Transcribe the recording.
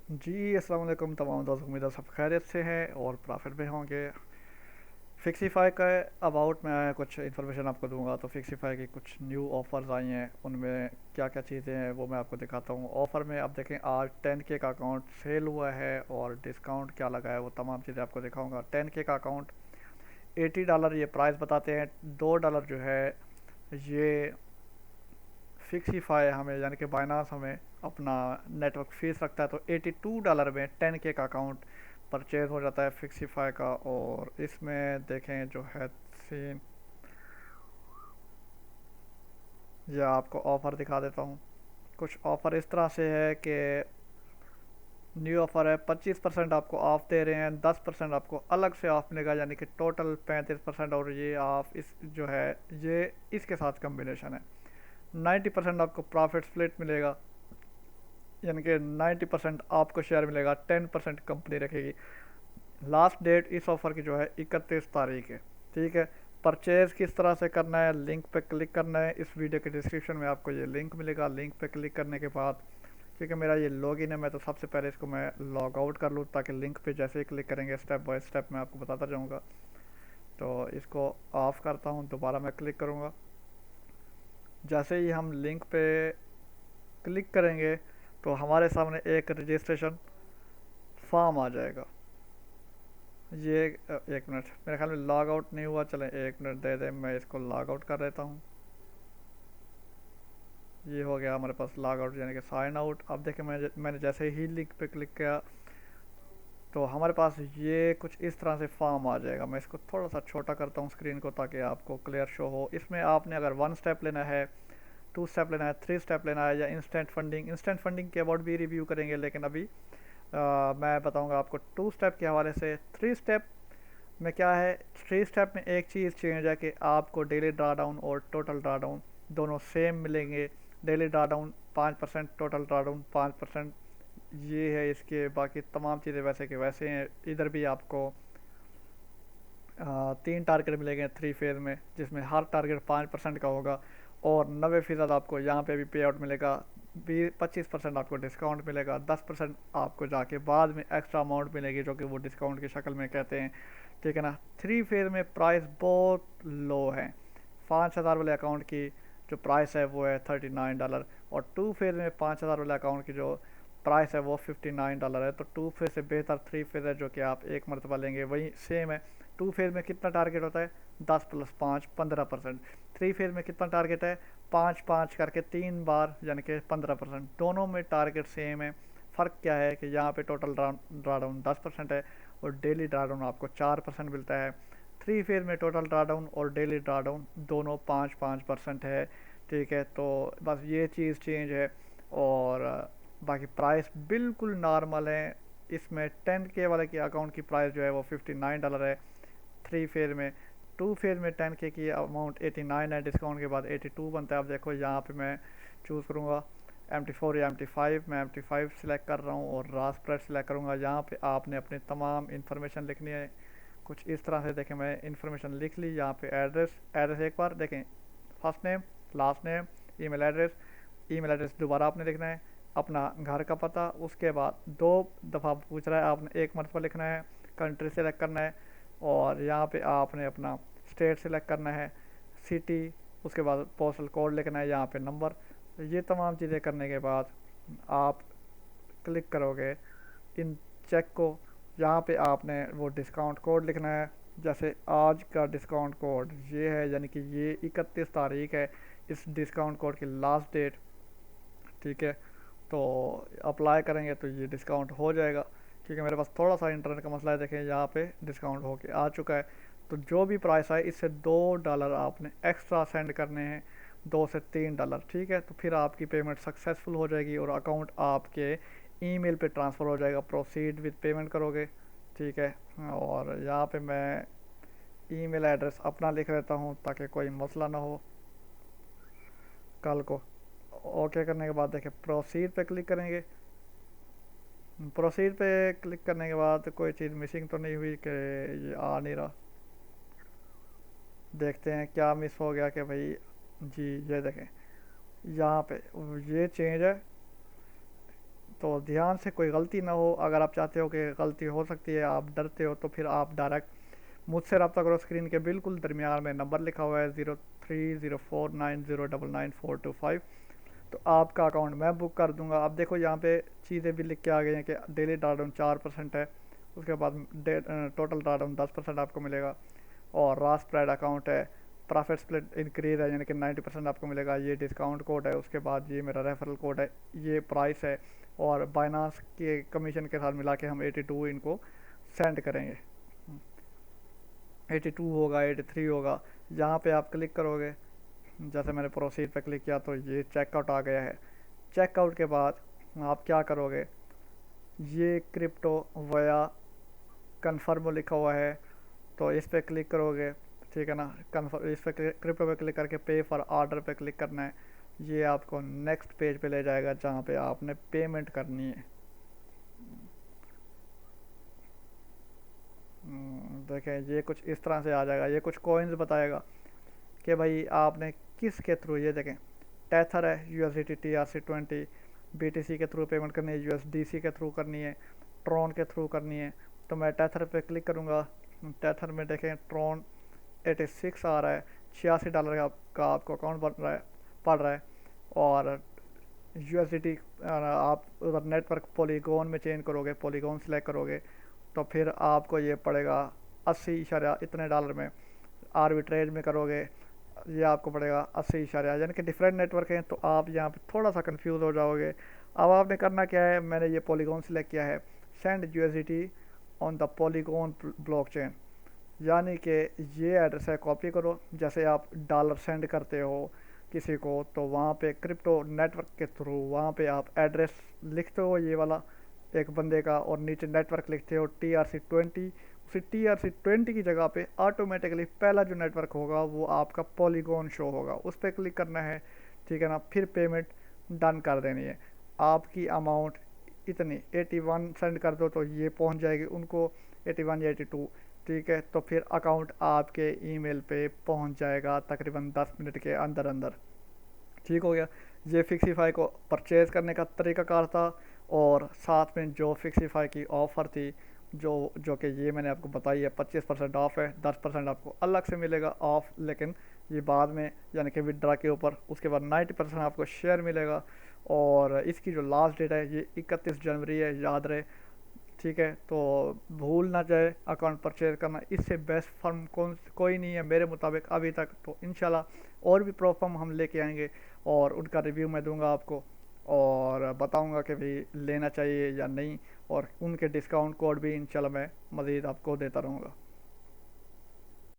जी, अस्सलाम वालेकुम तमाम दोस्त, उम्मीद है सब खैरियत से हैं और प्रॉफिट में होंगे। फिक्सीफाई का अबाउट मैं कुछ इन्फॉर्मेशन आपको दूंगा। तो फिक्सीफाई की कुछ न्यू ऑफ़र्स आई हैं, उनमें क्या क्या चीज़ें हैं वो मैं आपको दिखाता हूँ। ऑफ़र में आप देखें, आज 10K का अकाउंट सेल हुआ है और डिस्काउंट क्या लगा है वो तमाम चीज़ें आपको दिखाऊंगा। 10K का अकाउंट $80 ये प्राइस बताते हैं। $2 जो है ये फिक्सीफाई हमें यानी कि बाइनास हमें अपना नेटवर्क फीस रखता है। तो $82 में 10K का अकाउंट परचेज हो जाता है फिक्सीफाई का। और इसमें देखें जो है सीन, यह आपको ऑफ़र दिखा देता हूँ। कुछ ऑफ़र इस तरह से है कि न्यू ऑफ़र है, 25% आपको ऑफ़ दे रहे हैं, 10% आपको अलग से ऑफ़ मिलेगा, यानी कि टोटल 35%। और ये ऑफ इस जो है ये इसके साथ कम्बिनेशन है। 90% आपको प्रॉफिट स्प्लिट मिलेगा, यानी कि 90% आपको शेयर मिलेगा, 10% कंपनी रखेगी। लास्ट डेट इस ऑफ़र की जो है 31 तारीख है। ठीक है, परचेज़ किस तरह से करना है, लिंक पे क्लिक करना है। इस वीडियो के डिस्क्रिप्शन में आपको ये लिंक मिलेगा। लिंक पे क्लिक करने के बाद, क्योंकि मेरा ये लॉगिन है, मैं तो सबसे पहले इसको मैं लॉग आउट कर लूँ, ताकि लिंक पे जैसे ही क्लिक करेंगे स्टेप बाय स्टेप मैं आपको बताता जाऊँगा। तो इसको ऑफ़ करता हूँ, दोबारा मैं क्लिक करूँगा। जैसे ही हम लिंक पे क्लिक करेंगे तो हमारे सामने एक रजिस्ट्रेशन फॉर्म आ जाएगा। ये एक मिनट, मेरे ख्याल में लॉग आउट नहीं हुआ। चलें एक मिनट दे दें, मैं इसको लॉग आउट कर देता हूँ। ये हो गया हमारे पास लॉग आउट, यानी कि साइन आउट। अब देखें, मैंने जैसे ही लिंक पे क्लिक किया तो हमारे पास ये कुछ इस तरह से फॉर्म आ जाएगा। मैं इसको थोड़ा सा छोटा करता हूँ स्क्रीन को, ताकि आपको क्लियर शो हो। इसमें आपने अगर 1 स्टेप लेना है, 2 स्टेप लेना है, 3 स्टेप लेना है, या इंस्टेंट फंडिंग के अबाउट भी रिव्यू करेंगे, लेकिन अभी मैं बताऊंगा आपको 2 स्टेप के हवाले से। 3 स्टेप में क्या है, 3 स्टेप में एक चीज़ चेंज है कि आपको डेली ड्रा डाउन और टोटल ड्रा डाउन दोनों सेम मिलेंगे। Daily draw down 5%, total draw down 5%। ये है इसके, बाकी तमाम चीज़ें वैसे के वैसे हैं। इधर भी आपको 3 टारगेट मिलेंगे 3 फेज़ में, जिसमें हर टारगेट 5% का होगा। और 90% आपको यहाँ पे भी पे आउट मिलेगा। 25% आपको डिस्काउंट मिलेगा, 10% आपको जाके बाद में एक्स्ट्रा अमाउंट मिलेगी, जो कि वो डिस्काउंट की शक्ल में कहते हैं। ठीक है ना। 3 फेज़ में प्राइस बहुत लो है। 5,000 वाले अकाउंट की जो प्राइस है वो है $39। और 2 फेज़ में 5,000 वाले अकाउंट की जो प्राइस है वो $59 है। तो 2 फेज़ से बेहतर 3 फेज़ है, जो कि आप एक मरतबा लेंगे वही सेम है। 2 फेज़ में कितना टारगेट होता है, 10 + 5 15%। 3 फेज़ में कितना टारगेट है, 5 5 करके 3 बार, यानी कि 15%। दोनों में टारगेट सेम है। फ़र्क क्या है कि यहाँ पे टोटल ड्रा डाउन 10% है और डेली ड्रा डाउन आपको 4% मिलता है। 3 फेज़ में टोटल ड्रा डाउन और डेली ड्रा डाउन दोनों 5 5% है। ठीक है, तो बस ये चीज़ चेंज है। और बाकी प्राइस बिल्कुल नॉर्मल है। इसमें 10K वाले के अकाउंट की प्राइस जो है वो $59 है 3 फेज़ में। 2 फेज़ में 10K की अमाउंट 89 है, डिस्काउंट के बाद 82 बनता है। अब देखो यहाँ पे मैं चूज़ करूँगा MT4 या MT5। मैं MT5 सिलेक्ट कर रहा हूँ और रॉ स्प्रेड सिलेक्ट करूँगा। यहाँ पे आपने अपनी तमाम इन्फॉर्मेशन लिखनी है कुछ इस तरह से। देखें, मैं इन्फॉर्मेशन लिख ली। यहाँ पे एड्रेस एक बार देखें, first name, last name, email address दोबारा आपने लिखना है, अपना घर का पता। उसके बाद 2 दफ़ा पूछ रहा है, आपने एक मरतबा लिखना है। कंट्री सेलेक्ट करना है और यहाँ पे आपने अपना स्टेट सेलेक्ट करना है, सिटी। उसके बाद पोस्टल कोड लिखना है, यहाँ पे नंबर। ये तमाम चीज़ें करने के बाद आप क्लिक करोगे इन चेक को। यहाँ पे आपने वो डिस्काउंट कोड लिखना है। जैसे आज का डिस्काउंट कोड ये है, यानी कि ये 31 तारीख है इस डिस्काउंट कोड की लास्ट डेट। ठीक है, तो अप्लाई करेंगे तो ये डिस्काउंट हो जाएगा। क्योंकि मेरे पास थोड़ा सा इंटरनेट का मसला है। देखें, यहाँ पे डिस्काउंट होके आ चुका है। तो जो भी प्राइस है इससे $2 आपने एक्स्ट्रा सेंड करने हैं, $2 से $3। ठीक है, तो फिर आपकी पेमेंट सक्सेसफुल हो जाएगी और अकाउंट आपके ईमेल पे ट्रांसफ़र हो जाएगा। प्रोसीड विद पेमेंट करोगे। ठीक है, और यहाँ पे मैं ईमेल एड्रेस अपना लिख लेता हूँ, ताकि कोई मसला ना हो कल को। ओके करने के बाद देखें, प्रोसीड पे क्लिक करेंगे। प्रोसीड पे क्लिक करने के बाद कोई चीज़ मिसिंग तो नहीं हुई कि ये आ नहीं रहा। देखते हैं क्या मिस हो गया कि भाई। जी, ये देखें यहाँ पे ये चेंज है। तो ध्यान से कोई गलती ना हो। अगर आप चाहते हो कि गलती हो सकती है, आप डरते हो, तो फिर आप डायरेक्ट मुझसे रब्ता करो। स्क्रीन के बिल्कुल दरमियान में नंबर लिखा हुआ है 030490994425। तो आपका अकाउंट मैं बुक कर दूंगा। आप देखो यहाँ पे चीज़ें भी लिख के आ गई हैं कि डेली ड्राडाउन 4% है, उसके बाद टोटल ड्राडाउन 10% आपको मिलेगा, और रास स्प्रेड अकाउंट है, प्रॉफिट स्प्लिट इंक्रीज है यानी कि 90% आपको मिलेगा, ये डिस्काउंट कोड है, उसके बाद ये मेरा रेफरल कोड है, ये प्राइस है, और बाइनास के कमीशन के साथ मिला के हम 82 इनको सेंड करेंगे। 82 होगा, 83 होगा। यहाँ पे आप क्लिक करोगे, जैसे मैंने प्रोसीड पे क्लिक किया तो ये चेकआउट आ गया है। चेकआउट के बाद आप क्या करोगे, ये क्रिप्टो वया कन्फर्म लिखा हुआ है, तो इस पर क्लिक करोगे, ठीक है ना। कन्फर्म, इस पर क्रिप्टो पे क्लिक करके पे फॉर ऑर्डर पे क्लिक करना है। ये आपको नेक्स्ट पेज पे ले जाएगा जहाँ पे आपने पेमेंट करनी है। देखें, ये कुछ इस तरह से आ जाएगा। ये कुछ कॉइन्स बताएगा कि भाई आपने किस के थ्रू, ये देखें टेथर है, USDT TRC20, BTC के थ्रू पेमेंट करनी है, USDC के थ्रू करनी है, ट्रॉन के थ्रू करनी है। तो मैं टेथर पे क्लिक करूँगा। टेथर में देखें ट्रॉन 86 आ रहा है, $86 का आपको अकाउंट बन रहा है, पड़ रहा है। और USDT आप उधर नेटवर्क पॉलीगॉन में चेंज करोगे, पॉलीगॉन सेलेक्ट करोगे, तो फिर आपको ये पड़ेगा 80 इशारा इतने डॉलर में। आर्बिट्रेज में करोगे, ये आपको पड़ेगा 80 इशारा, यानी कि डिफरेंट नेटवर्क हैं, तो आप यहाँ पे थोड़ा सा कंफ्यूज हो जाओगे। अब आपने करना क्या है, मैंने ये पॉलीगॉन सेलेक्ट किया है, send USDT on the polygon blockchain, यानी कि ये एड्रेस है, कॉपी करो। जैसे आप डॉलर सेंड करते हो किसी को, तो वहाँ पे क्रिप्टो नेटवर्क के थ्रू वहाँ पे आप एड्रेस लिखते हो ये वाला एक बंदे का, और नीचे नेटवर्क लिखते हो TRC20। उसी TRC20 की जगह पे ऑटोमेटिकली पहला जो नेटवर्क होगा वो आपका पॉलीगॉन शो होगा, उस पर क्लिक करना है, ठीक है ना। फिर पेमेंट डन कर देनी है। आपकी अमाउंट इतनी 81 सेंड कर दो तो ये पहुंच जाएगी उनको, 81 या 82, ठीक है। तो फिर अकाउंट आपके ईमेल पे पहुंच जाएगा तकरीबन 10 मिनट के अंदर अंदर, ठीक हो गया। ये फिक्सीफाई को परचेज़ करने का तरीक़ाकार था, और साथ में जो फिक्सीफाई की ऑफ़र थी, जो कि ये मैंने आपको बताई है, 25% ऑफ़ है, 10% आपको अलग से मिलेगा ऑफ़, लेकिन ये बाद में यानी कि विड्रा के ऊपर। उसके बाद 90% आपको शेयर मिलेगा, और इसकी जो लास्ट डेट है ये 31 जनवरी है, याद रहे, ठीक है। तो भूल ना जाए अकाउंट परचेज करना। इससे बेस्ट फर्म कोई नहीं है मेरे मुताबिक अभी तक। तो इंशाल्लाह और भी प्रो फर्म हम लेके आएंगे, और उनका रिव्यू मैं दूंगा आपको, और बताऊंगा कि भाई लेना चाहिए या नहीं, और उनके डिस्काउंट कोड भी इंशाल्लाह मैं मज़ीद आपको देता रहूँगा।